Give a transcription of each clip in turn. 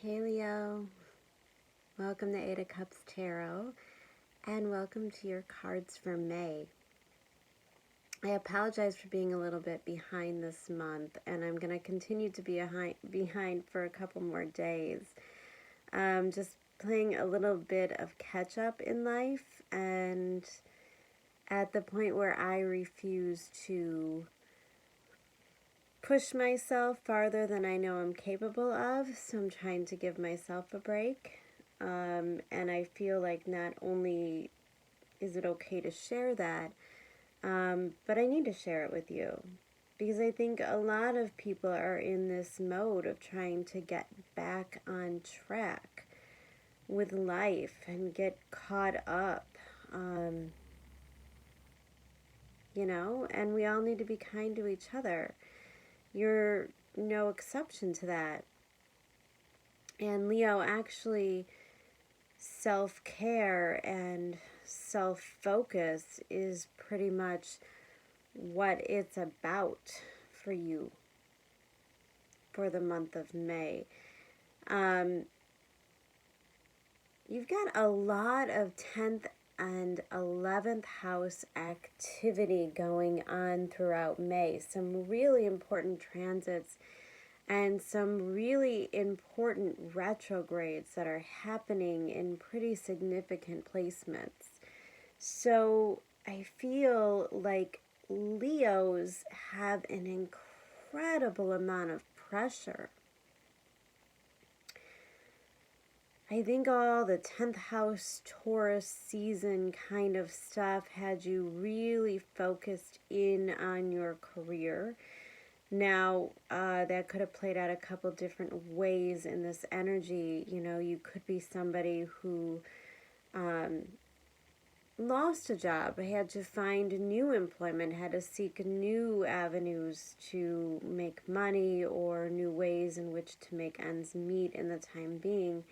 Hey Leo, welcome to Eight of Cups Tarot, and welcome to your cards for May. I apologize for being a little bit behind this month, and I'm going to continue to be behind for a couple more days. Just playing a little bit of catch up in life, and at the point where I refuse to push myself farther than I know I'm capable of, so I'm trying to give myself a break. And I feel like not only is it okay to share that, but I need to share it with you. Because I think a lot of people are in this mode of trying to get back on track with life and get caught up, and we all need to be kind to each other. You're no exception to that. And Leo, actually, self-care and self-focus is pretty much what it's about for you for the month of May. You've got a lot of 10th and 11th house activity going on throughout May. Some really important transits and some really important retrogrades that are happening in pretty significant placements. So I feel like Leos have an incredible amount of pressure. I think all the 10th house Taurus season kind of stuff had you really focused in on your career. Now, that could have played out a couple different ways in this energy. You could be somebody who lost a job, had to find new employment, had to seek new avenues to make money or new ways in which to make ends meet in the time being.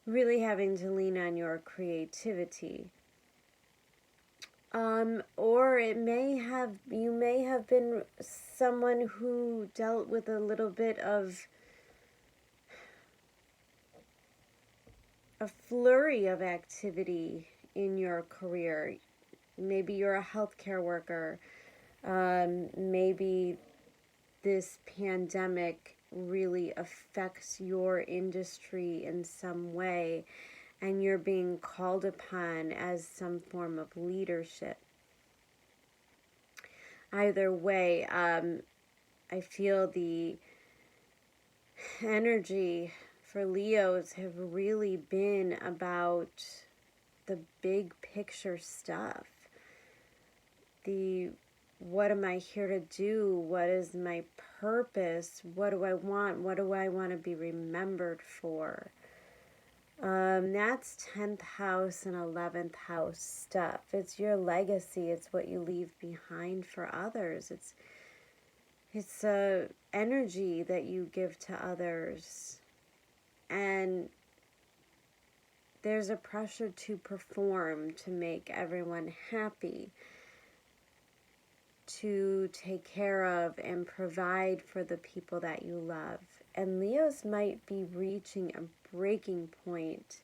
Really having to lean on your creativity. Or you may have been someone who dealt with a little bit of a flurry of activity in your career. Maybe you're a healthcare worker. Maybe this pandemic really affects your industry in some way, and you're being called upon as some form of leadership. Either way, I feel the energy for Leos have really been about the big picture stuff. What am I here to do? What is my purpose? What do I want? What do I want to be remembered for? That's 10th house and 11th house stuff. It's your legacy. It's what you leave behind for others. It's a energy that you give to others. And there's a pressure to perform, to make everyone happy, to take care of and provide for the people that you love. And Leos might be reaching a breaking point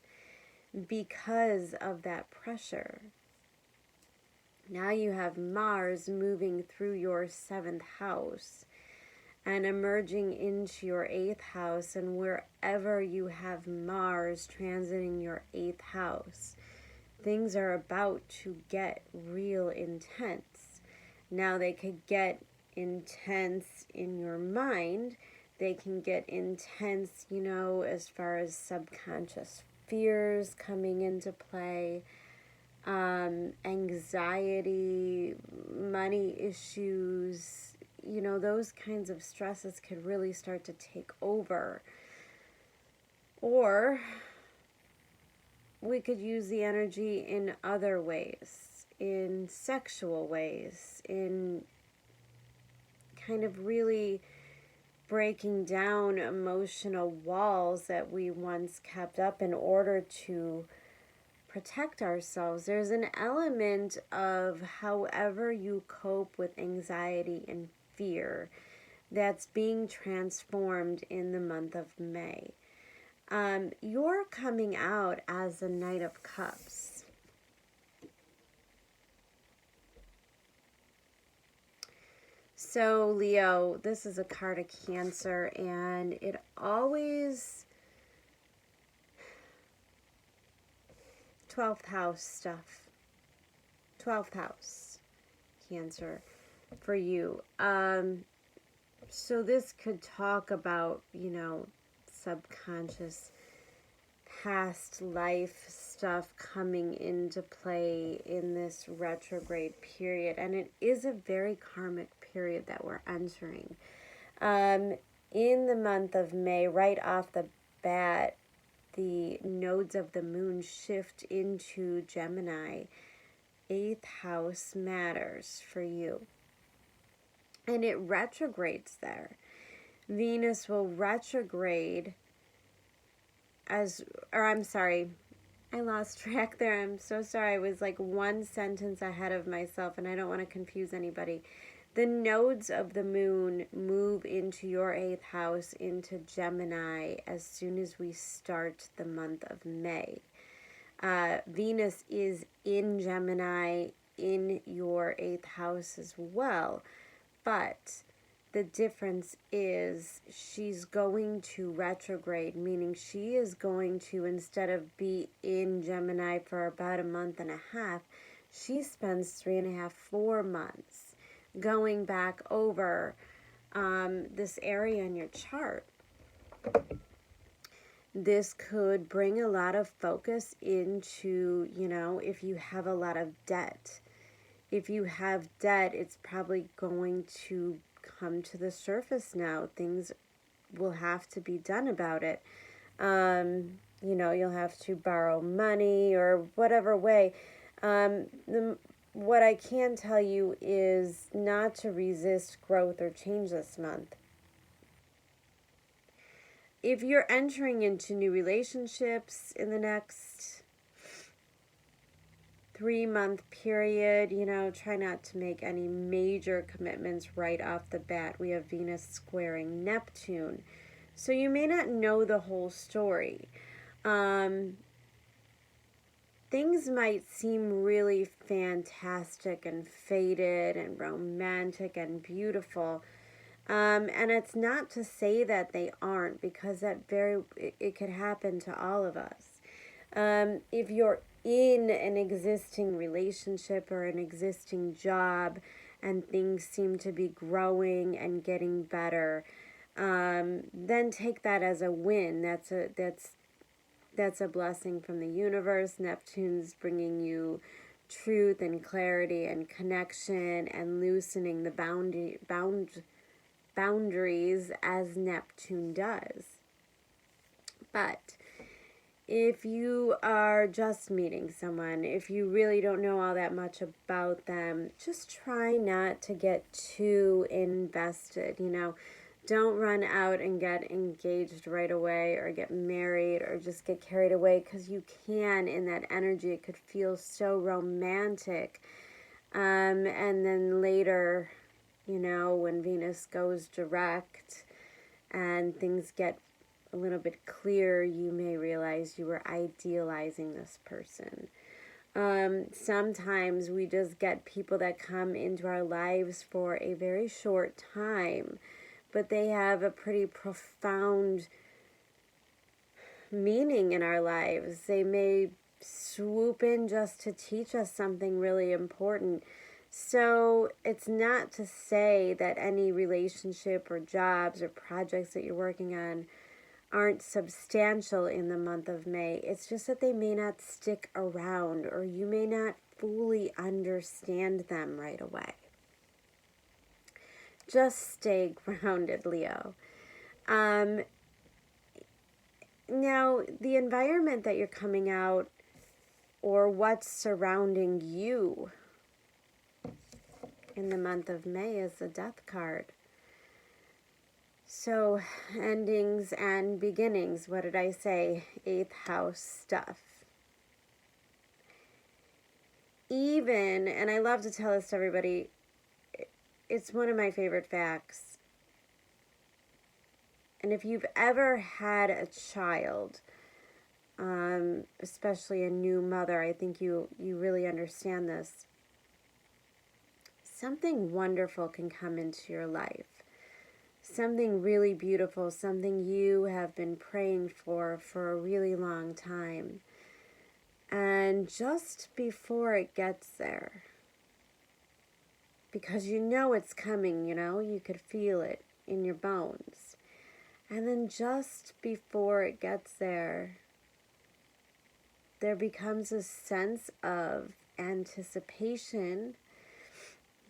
because of that pressure. Now you have Mars moving through your 7th house and emerging into your 8th house, and wherever you have Mars transiting your 8th house, things are about to get real intense. Now they could get intense in your mind. They can get intense, as far as subconscious fears coming into play, anxiety, money issues, those kinds of stresses could really start to take over. Or we could use the energy in other ways, in sexual ways, in kind of really breaking down emotional walls that we once kept up in order to protect ourselves. There's an element of however you cope with anxiety and fear that's being transformed in the month of May. You're coming out as the Knight of Cups. So, Leo, this is a card of Cancer, and it always 12th house stuff. 12th house, Cancer, for you. So this could talk about, you know, subconscious past life stuff coming into play in this retrograde period. And it is a very karmic period that we're entering. In the month of May, right off the bat, the nodes of the moon shift into Gemini. 8th house matters for you. And it retrogrades there. Venus will retrograde I lost track there. I'm so sorry. I was like one sentence ahead of myself, and I don't want to confuse anybody. The nodes of the moon move into your 8th house, into Gemini, as soon as we start the month of May. Venus is in Gemini in your 8th house as well, but the difference is she's going to retrograde, meaning she is going to, instead of be in Gemini for about a month and a half, she spends 3.5, 4 months going back over this area in your chart. This could bring a lot of focus into, you know, if you have a lot of debt. If you have debt, it's probably going to come to the surface now. Things will have to be done about it. You know, you'll have to borrow money or whatever way. What I can tell you is not to resist growth or change this month. If you're entering into new relationships in the next 3-month period, you know, try not to make any major commitments right off the bat. We have Venus squaring Neptune. So you may not know the whole story. Things might seem really fantastic and faded and romantic and beautiful. And it's not to say that they aren't, because it could happen to all of us. If you're in an existing relationship or an existing job and things seem to be growing and getting better, then take that as a win. That's a blessing from the universe. Neptune's bringing you truth and clarity and connection and loosening the boundaries as Neptune does. But if you are just meeting someone, if you really don't know all that much about them, just try not to get too invested, you know. Don't run out and get engaged right away or get married or just get carried away, because you can, in that energy, it could feel so romantic. And then later, you know, when Venus goes direct and things get a little bit clearer, you may realize you were idealizing this person. Sometimes we just get people that come into our lives for a very short time, but they have a pretty profound meaning in our lives. They may swoop in just to teach us something really important. So it's not to say that any relationship or jobs or projects that you're working on aren't substantial in the month of May. It's just that they may not stick around, or you may not fully understand them right away. Just stay grounded, Leo. Now, the environment that you're coming out, or what's surrounding you in the month of May, is the Death card. So, endings and beginnings. What did I say? 8th house stuff. Even, and I love to tell this to everybody, it's one of my favorite facts. And if you've ever had a child, especially a new mother, I think you really understand this. Something wonderful can come into your life. Something really beautiful, something you have been praying for a really long time. And just before it gets there, because you know it's coming, you could feel it in your bones. And then just before it gets there, there becomes a sense of anticipation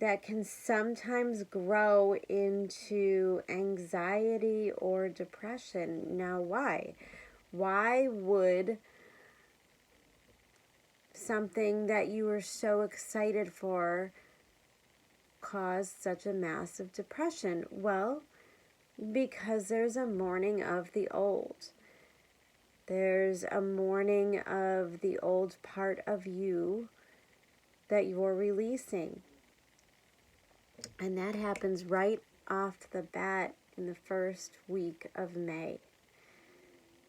that can sometimes grow into anxiety or depression. Now, why? Why would something that you were so excited for cause such a massive depression? Well, because there's a mourning of the old. There's a mourning of the old part of you that you're releasing. And that happens right off the bat in the first week of May.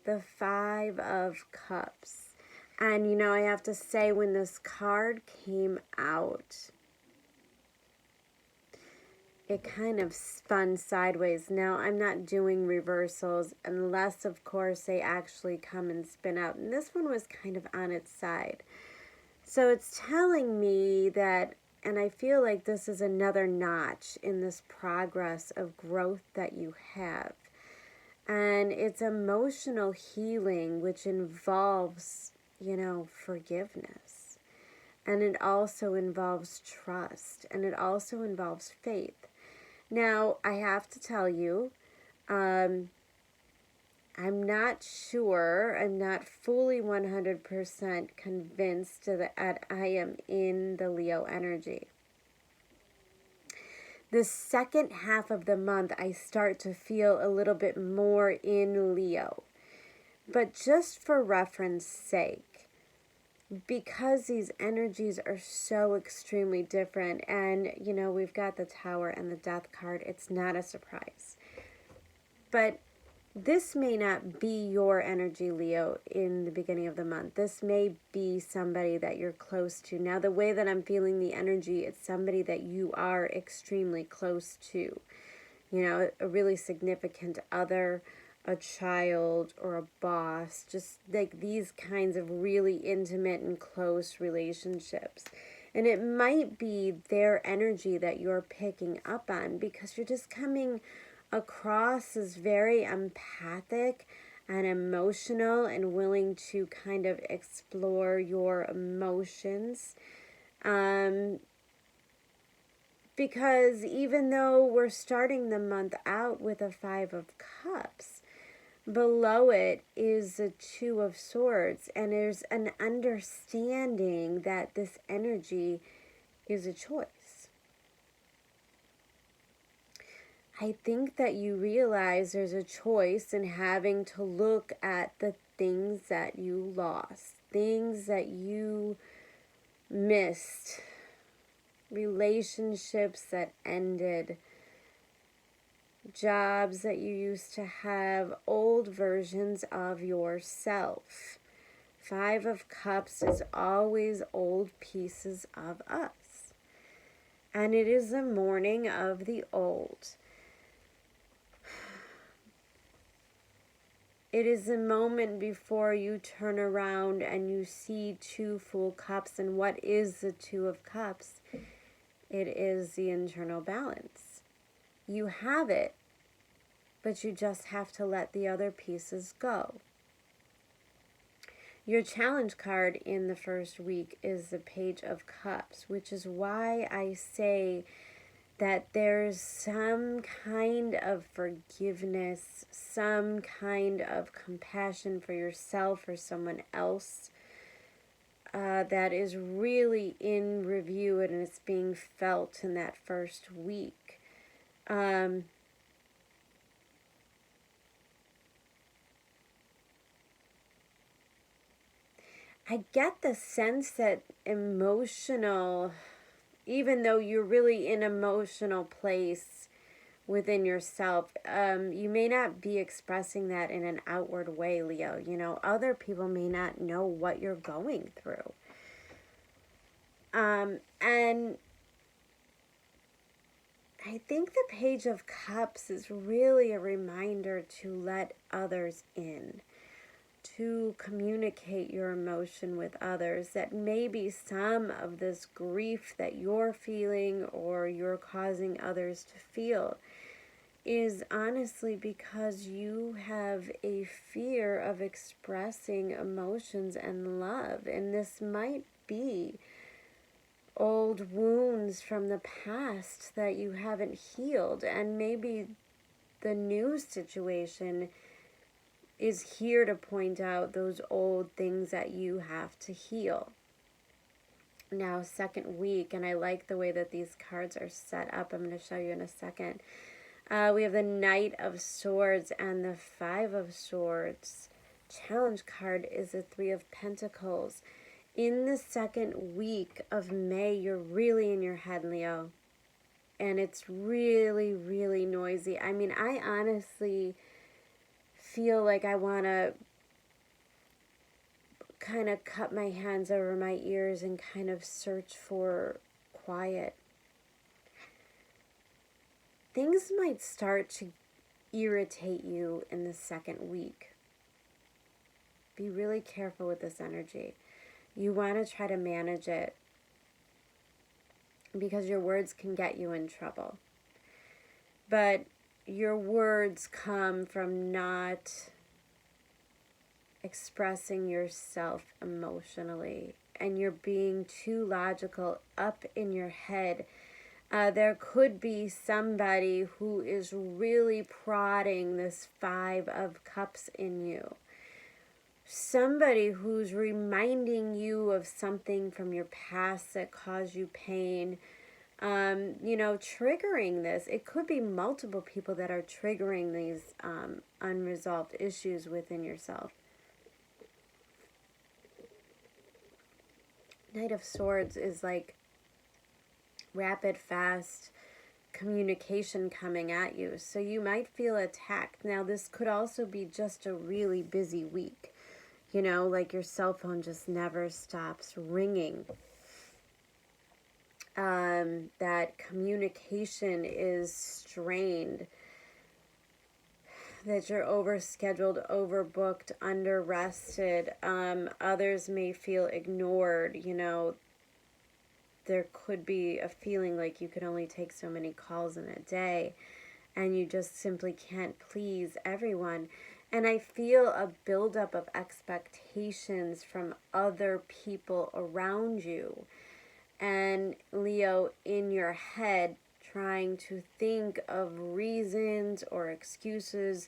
The 5 of Cups. And I have to say, when this card came out, it kind of spun sideways. Now, I'm not doing reversals unless, of course, they actually come and spin out. And this one was kind of on its side. So it's telling me that, and I feel like this is another notch in this progress of growth that you have. And it's emotional healing, which involves, forgiveness. And it also involves trust. And it also involves faith. Now, I have to tell you, I'm not sure, I'm not fully 100% convinced that I am in the Leo energy. The second half of the month, I start to feel a little bit more in Leo. But just for reference sake, because these energies are so extremely different, and, we've got the Tower and the Death card, it's not a surprise. But this may not be your energy, Leo, in the beginning of the month. This may be somebody that you're close to. Now, the way that I'm feeling the energy, it's somebody that you are extremely close to. A really significant other, a child, or a boss. Just like these kinds of really intimate and close relationships. And it might be their energy that you're picking up on, because you're just coming across as very empathic and emotional and willing to kind of explore your emotions. Because even though we're starting the month out with a 5 of Cups, below it is a 2 of Swords, and there's an understanding that this energy is a choice. I think that you realize there's a choice in having to look at the things that you lost, things that you missed, relationships that ended, jobs that you used to have, old versions of yourself. 5 of Cups is always old pieces of us. And it is the mourning of the old. It is the moment before you turn around and you see 2 full cups. And what is the 2 of Cups? It is the internal balance. You have it, but you just have to let the other pieces go. Your challenge card in the first week is the Page of Cups, which is why I say that there's some kind of forgiveness, some kind of compassion for yourself or someone else that is really in review, and it's being felt in that first week. I get the sense that emotional, even though you're really in an emotional place within yourself. You may not be expressing that in an outward way, Leo. You know, other people may not know what you're going through. And I think the Page of Cups is really a reminder to let others in, to communicate your emotion with others, that maybe some of this grief that you're feeling or you're causing others to feel is honestly because you have a fear of expressing emotions and love. And this might be old wounds from the past that you haven't healed, and maybe the new situation is here to point out those old things that you have to heal. Now, second week, and I like the way that these cards are set up. I'm going to show you in a second. We have the Knight of Swords and the Five of Swords. Challenge card is the Three of Pentacles. In the second week of May, you're really in your head, Leo. And it's really, really noisy. I mean, I honestly feel like I want to kind of cut my hands over my ears and kind of search for quiet. Things might start to irritate you in the second week. Be really careful with this energy. You want to try to manage it because your words can get you in trouble. But your words come from not expressing yourself emotionally, and you're being too logical up in your head. There could be somebody who is really prodding this Five of Cups in you. Somebody who's reminding you of something from your past that caused you pain. You know, triggering this. It could be multiple people that are triggering these unresolved issues within yourself. Knight of Swords is like rapid, fast communication coming at you. So you might feel attacked. Now, this could also be just a really busy week. You know, like your cell phone just never stops ringing. That communication is strained. That you're overscheduled, overbooked, under-rested. Others may feel ignored. You know, there could be a feeling like you could only take so many calls in a day, and you just simply can't please everyone. And I feel a buildup of expectations from other people around you. And Leo, in your head, trying to think of reasons or excuses,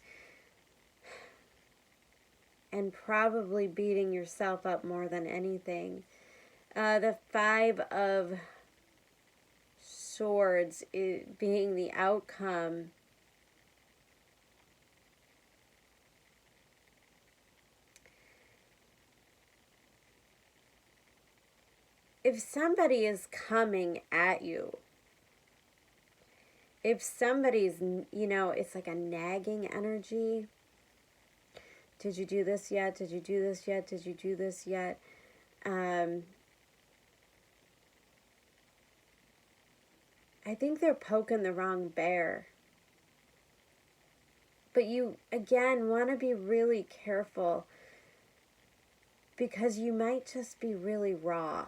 and probably beating yourself up more than anything. The Five of Swords being the outcome. If somebody is coming at you, if somebody's, you know, it's like a nagging energy. Did you do this yet? Did you do this yet? Did you do this yet? I think they're poking the wrong bear. But you, again, want to be really careful because you might just be really raw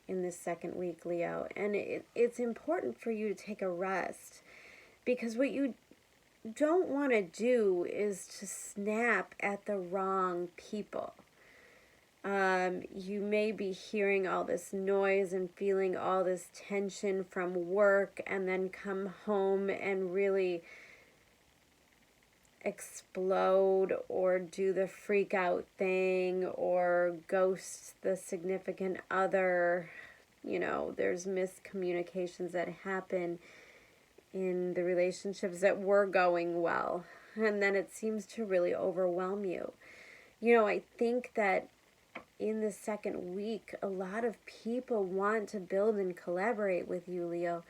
in this second week, Leo. And it's important for you to take a rest, because what you don't want to do is to snap at the wrong people. You may be hearing all this noise and feeling all this tension from work, and then come home and really explode or do the freak out thing or ghost the significant other. You know, there's miscommunications that happen in the relationships that were going well, and then it seems to really overwhelm you. You know, I think that in the second week, a lot of people want to build and collaborate with you, Leo.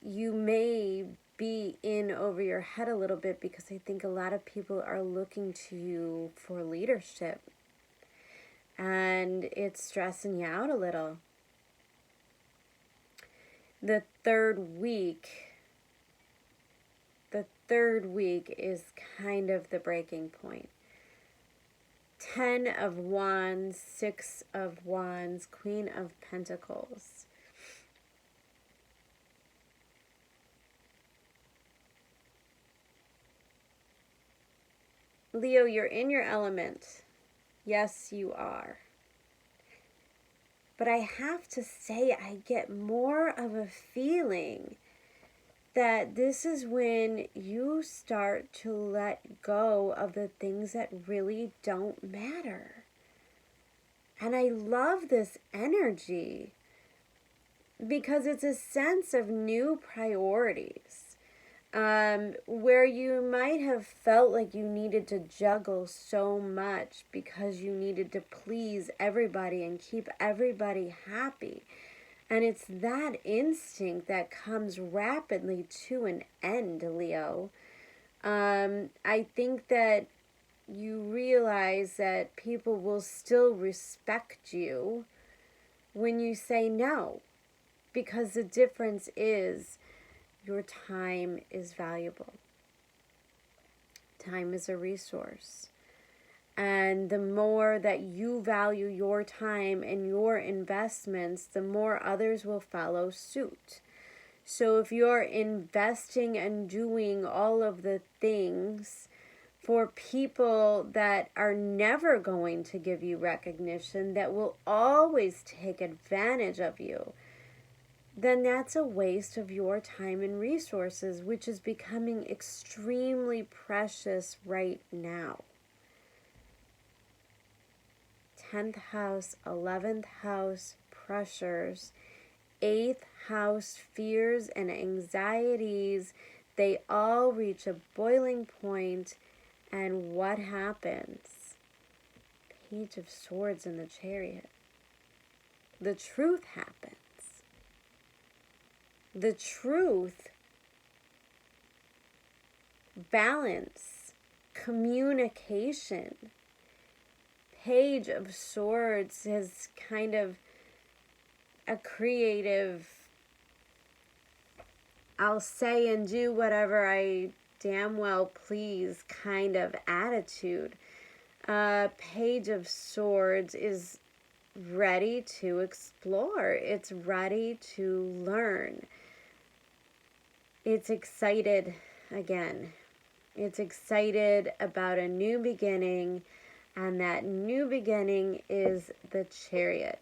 You may be in over your head a little bit, because I think a lot of people are looking to you for leadership, and it's stressing you out a little. The third week is kind of the breaking point. 10 of Wands, 6 of Wands, Queen of Pentacles. Leo, you're in your element. Yes, you are. But I have to say, I get more of a feeling that this is when you start to let go of the things that really don't matter. And I love this energy because it's a sense of new priorities. Where you might have felt like you needed to juggle so much because you needed to please everybody and keep everybody happy. And it's that instinct that comes rapidly to an end, Leo. I think that you realize that people will still respect you when you say no, because the difference is your time is valuable. Time is a resource. And the more that you value your time and your investments, the more others will follow suit. So if you're investing and doing all of the things for people that are never going to give you recognition, that will always take advantage of you, then that's a waste of your time and resources, which is becoming extremely precious right now. 10th house, 11th house, pressures. 8th house, fears and anxieties. They all reach a boiling point, and what happens? Page of Swords in the Chariot. The truth happens. The truth, balance, communication. Page of Swords is kind of a creative, I'll say and do whatever I damn well please kind of attitude. Page of Swords is ready to explore. It's ready to learn. It's excited again. It's excited about a new beginning, and that new beginning is the Chariot.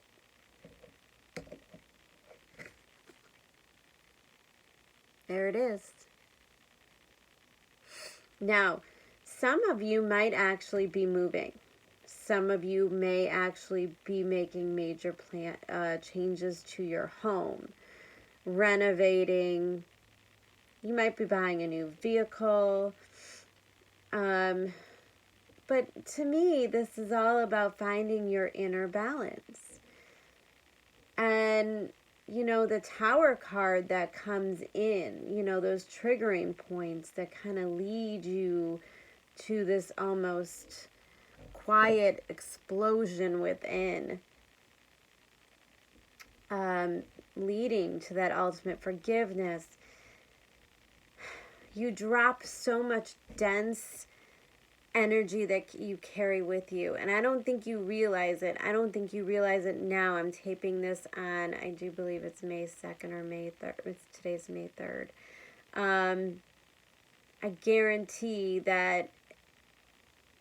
There it is. Now, some of you might actually be moving. Some of you may actually be making major changes to your home, renovating. You might be buying a new vehicle. But to me, this is all about finding your inner balance. And, you know, the Tower card that comes in, you know, those triggering points that kind of lead you to this almost quiet explosion within, leading to that ultimate forgiveness. You drop so much dense energy that you carry with you, and I don't think you realize it. I don't think you realize it now. I'm taping this on, I do believe it's May 2nd or May 3rd. Today's May 3rd. I guarantee that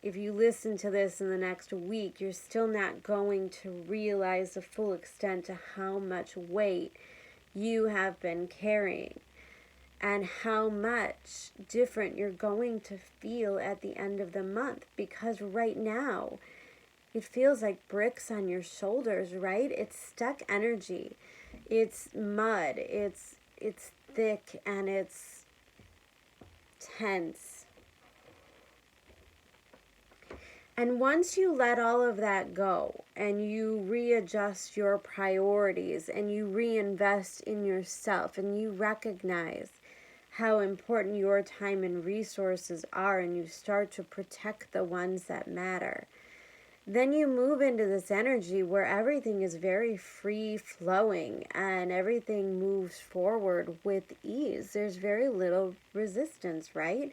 if you listen to this in the next week, you're still not going to realize the full extent to how much weight you have been carrying, and how much different you're going to feel at the end of the month. Because right now, it feels like bricks on your shoulders, right? It's stuck energy. It's mud. It's thick and it's tense. And once you let all of that go and you readjust your priorities and you reinvest in yourself and you recognize how important your time and resources are, and you start to protect the ones that matter. Then you move into this energy where everything is very free flowing and everything moves forward with ease. There's very little resistance, right?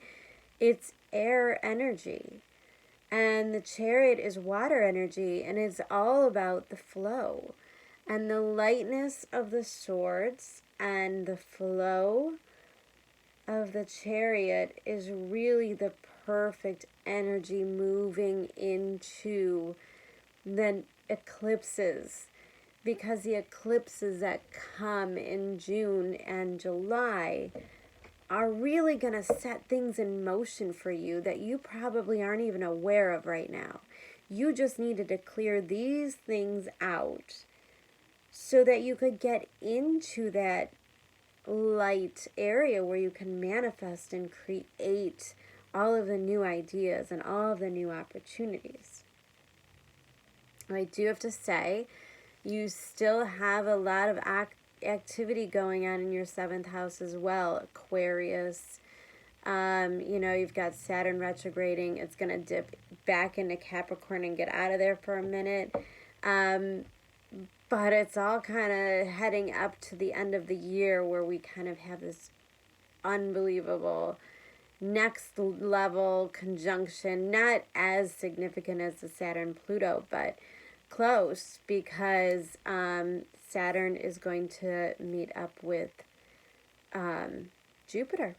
It's air energy. And the Chariot is water energy, and it's all about the flow. And the lightness of the swords and the flow of the Chariot is really the perfect energy moving into the eclipses, because the eclipses that come in June and July are really going to set things in motion for you that you probably aren't even aware of right now. You just needed to clear these things out so that you could get into that light area where you can manifest and create all of the new ideas and all of the new opportunities. I do have to say, you still have a lot of activity going on in your 7th house as well. Aquarius, you've got Saturn retrograding. It's going to dip back into Capricorn and get out of there for a minute. But it's all kind of heading up to the end of the year where we kind of have this unbelievable next level conjunction, not as significant as the Saturn-Pluto, but close, because Saturn is going to meet up with Jupiter.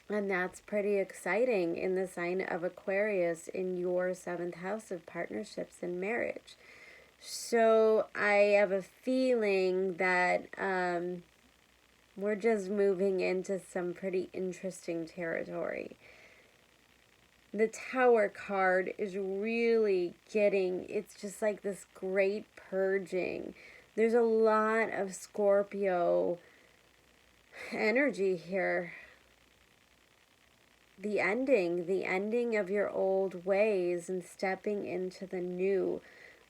And that's pretty exciting in the sign of Aquarius in your 7th house of partnerships and marriage. So I have a feeling that we're just moving into some pretty interesting territory. The Tower card is really it's just like this great purging. There's a lot of Scorpio energy here. The ending of your old ways and stepping into the new,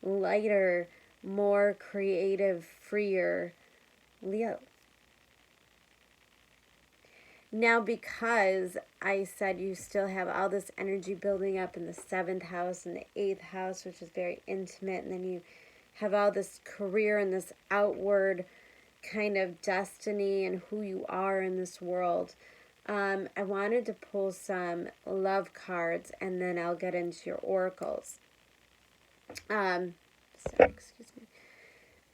lighter, more creative, freer Leo. Now, because I said you still have all this energy building up in the 7th house and the 8th house, which is very intimate, and then you have all this career and this outward kind of destiny and who you are in this world, I wanted to pull some love cards, and then I'll get into your oracles. Excuse me.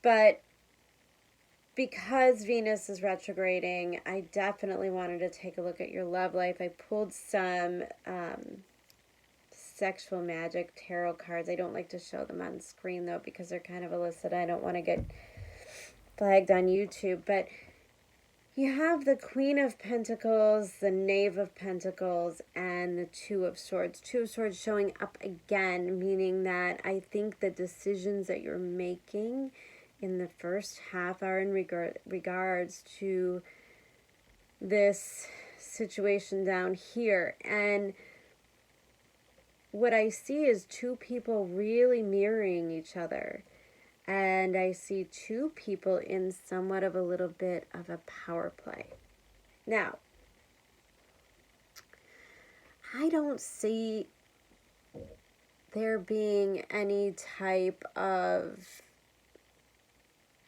But because Venus is retrograding, I definitely wanted to take a look at your love life. I pulled some sexual magic tarot cards. I don't like to show them on screen, though, because they're kind of illicit. I don't want to get flagged on YouTube. But you have the Queen of Pentacles, the Knave of Pentacles, and the Two of Swords. Two of Swords showing up again, meaning that I think the decisions that you're making in the first half are in regards to this situation down here. And what I see is two people really mirroring each other. And I see two people in somewhat of a little bit of a power play. Now, I don't see there being any type of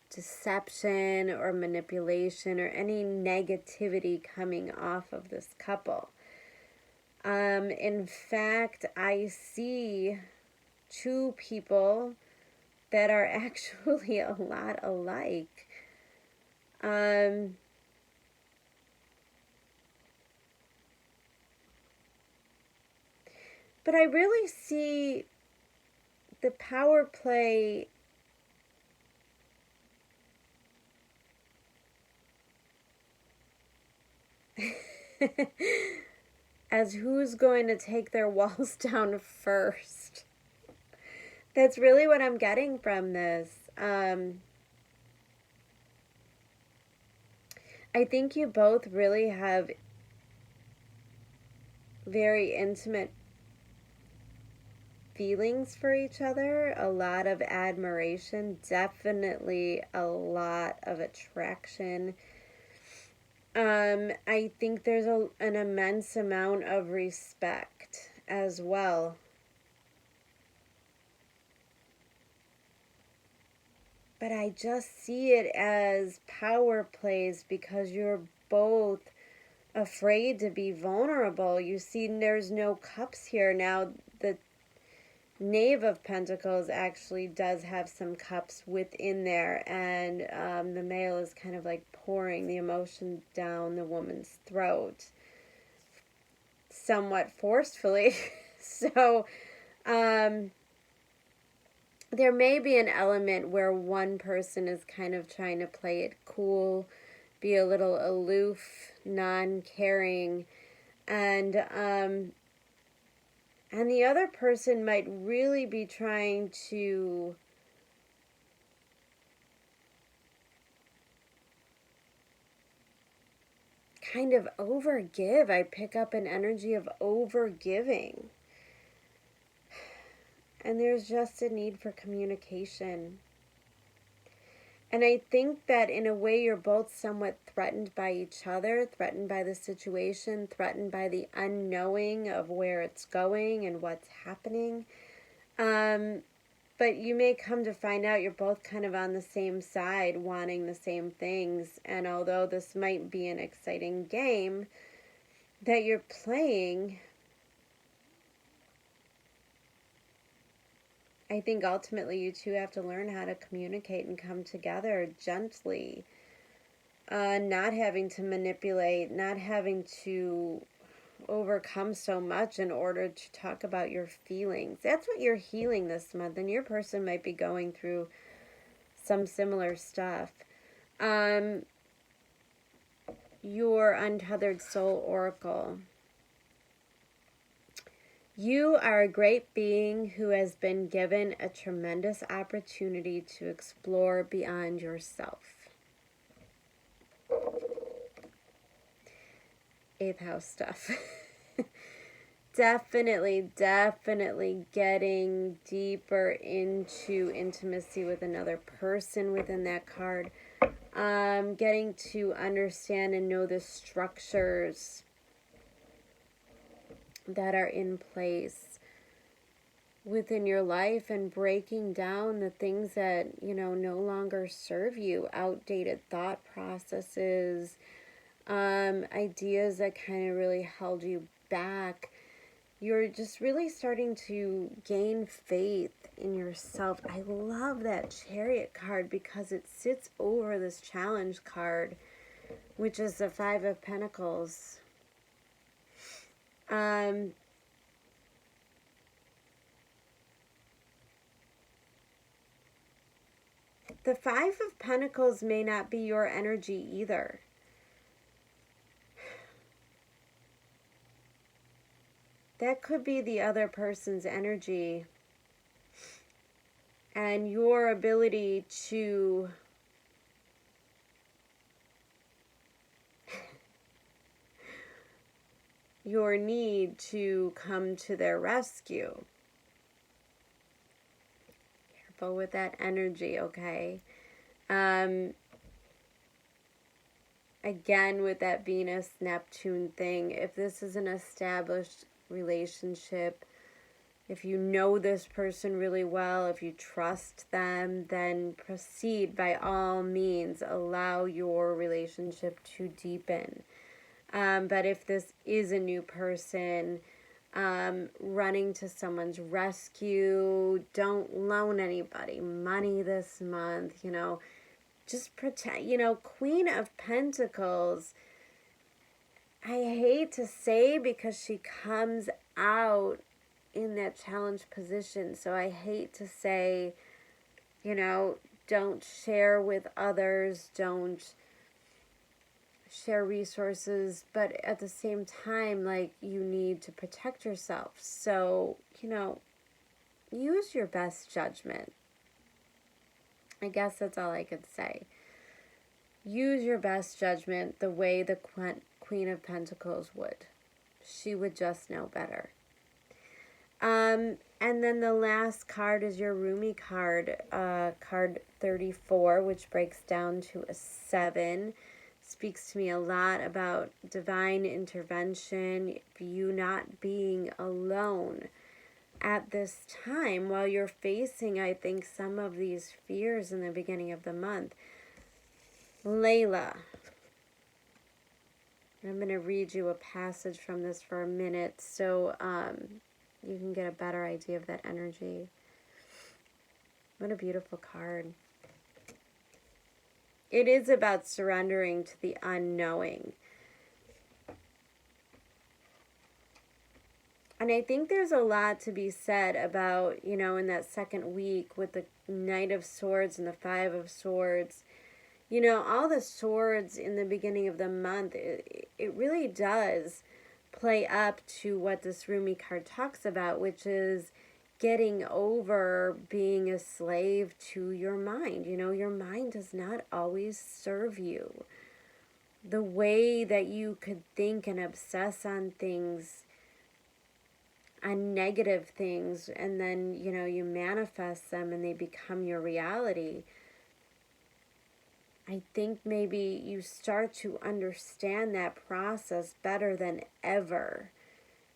deception or manipulation or any negativity coming off of this couple. In fact, I see two people that are actually a lot alike. But I really see the power play as who's going to take their walls down first. That's really what I'm getting from this. I think you both really have very intimate feelings for each other, a lot of admiration, definitely a lot of attraction. I think there's an immense amount of respect as well. But I just see it as power plays because you're both afraid to be vulnerable. You see, there's no cups here. Now, the Knave of Pentacles actually does have some cups within there, and the male is kind of like pouring the emotion down the woman's throat somewhat forcefully. So, there may be an element where one person is kind of trying to play it cool, be a little aloof, non-caring, and the other person might really be trying to kind of overgive. I pick up an energy of overgiving. And there's just a need for communication. And I think that in a way you're both somewhat threatened by each other, threatened by the situation, threatened by the unknowing of where it's going and what's happening. But you may come to find out you're both kind of on the same side, wanting the same things. And although this might be an exciting game that you're playing, I think ultimately you two have to learn how to communicate and come together gently. Not having to manipulate, not having to overcome so much in order to talk about your feelings. That's what you're healing this month, and your person might be going through some similar stuff. Your Untethered Soul Oracle. You are a great being who has been given a tremendous opportunity to explore beyond yourself. 8th house stuff. Definitely getting deeper into intimacy with another person within that card. Getting to understand and know the structures that are in place within your life and breaking down the things that, no longer serve you. Outdated thought processes, ideas that kind of really held you back. You're just really starting to gain faith in yourself. I love that Chariot card because it sits over this Challenge card, which is the 5 of Pentacles. The 5 of Pentacles may not be your energy either. That could be the other person's energy. And your ability to your need to come to their rescue. Careful with that energy, okay? Again, with that Venus-Neptune thing, if this is an established relationship, if you know this person really well, if you trust them, then proceed by all means. Allow your relationship to deepen. But if this is a new person, running to someone's rescue, don't loan anybody money this month, just protect, Queen of Pentacles, I hate to say because she comes out in that challenge position. So I hate to say, don't share with others, don't share resources, but at the same time, you need to protect yourself. So, use your best judgment. I guess that's all I could say. Use your best judgment the way the Queen of Pentacles would. She would just know better. And then the last card is your Rumi card, card 34, which breaks down to a 7. speaks to me a lot about divine intervention, you not being alone at this time while you're facing, I think, some of these fears in the beginning of the month. Layla, I'm going to read you a passage from this for a minute so you can get a better idea of that energy. What a beautiful card. It is about surrendering to the unknowing. And I think there's a lot to be said about, you know, in that second week with the Knight of Swords and the Five of Swords. You know, all the swords in the beginning of the month, it really does play up to what this Rumi card talks about, which is getting over being a slave to your mind. You know, your mind does not always serve you. The way that you could think and obsess on things, on negative things, and then, you know, you manifest them and they become your reality. I think maybe you start to understand that process better than ever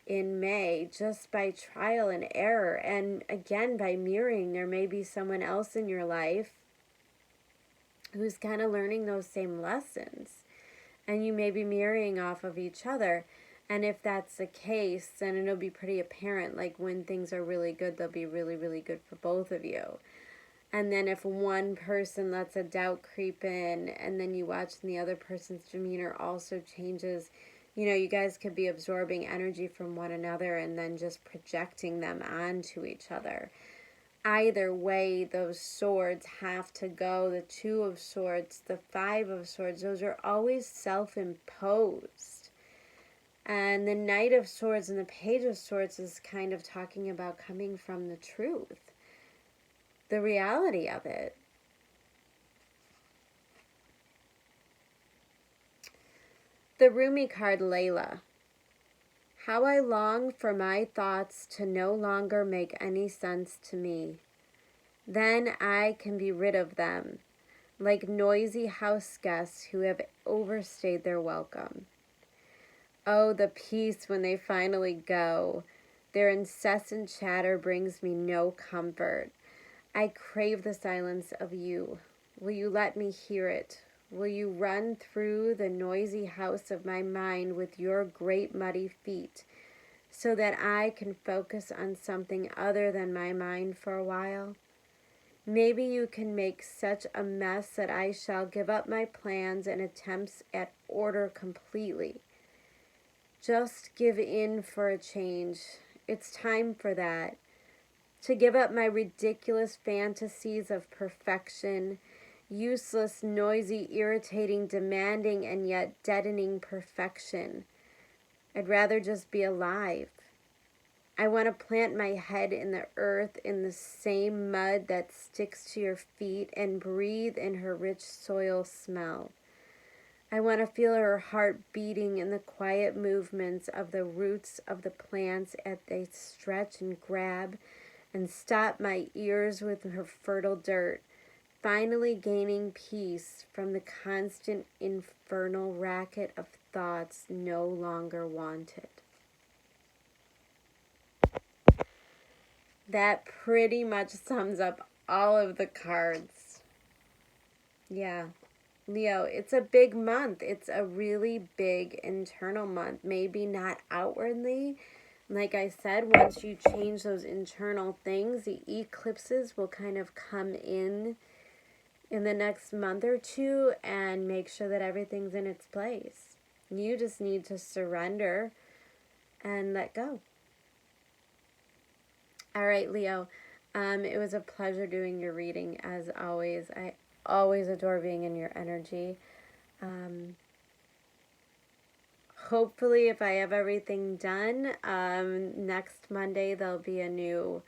in May, just by trial and error. And again, by mirroring, there may be someone else in your life who's kind of learning those same lessons. And you may be mirroring off of each other. And if that's the case, then it'll be pretty apparent, like when things are really good, they'll be really, really good for both of you. And then if one person lets a doubt creep in, and then you watch and the other person's demeanor also changes, you know, you guys could be absorbing energy from one another and then just projecting them onto each other. Either way, those swords have to go. The Two of Swords, the Five of Swords, those are always self-imposed. And the Knight of Swords and the Page of Swords is kind of talking about coming from the truth, the reality of it. The Rumi card, Layla. How I long for my thoughts to no longer make any sense to me. Then I can be rid of them, like noisy house guests who have overstayed their welcome. Oh, the peace when they finally go. Their incessant chatter brings me no comfort. I crave the silence of you. Will you let me hear it? Will you run through the noisy house of my mind with your great muddy feet, so that I can focus on something other than my mind for a while? Maybe you can make such a mess that I shall give up my plans and attempts at order completely. Just give in for a change. It's time for that. To give up my ridiculous fantasies of perfection, useless, noisy, irritating, demanding, and yet deadening perfection. I'd rather just be alive. I want to plant my head in the earth, in the same mud that sticks to your feet, and breathe in her rich soil smell. I want to feel her heart beating in the quiet movements of the roots of the plants as they stretch and grab, and stop my ears with her fertile dirt, finally gaining peace from the constant infernal racket of thoughts no longer wanted. That pretty much sums up all of the cards. Yeah. Leo, it's a big month. It's a really big internal month. Maybe not outwardly. Like I said, once you change those internal things, the eclipses will kind of come in the next month or two and make sure that everything's in its place. You just need to surrender and let go. All right, Leo, it was a pleasure doing your reading as always. I always adore being in your energy. Hopefully, if I have everything done, next Monday there'll be a new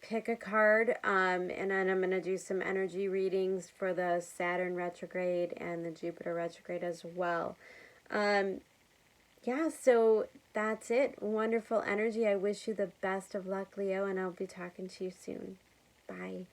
pick a card, and then I'm going to do some energy readings for the Saturn retrograde and the Jupiter retrograde as well. Yeah, so that's it. Wonderful energy. I wish you the best of luck, Leo, and I'll be talking to you soon. Bye.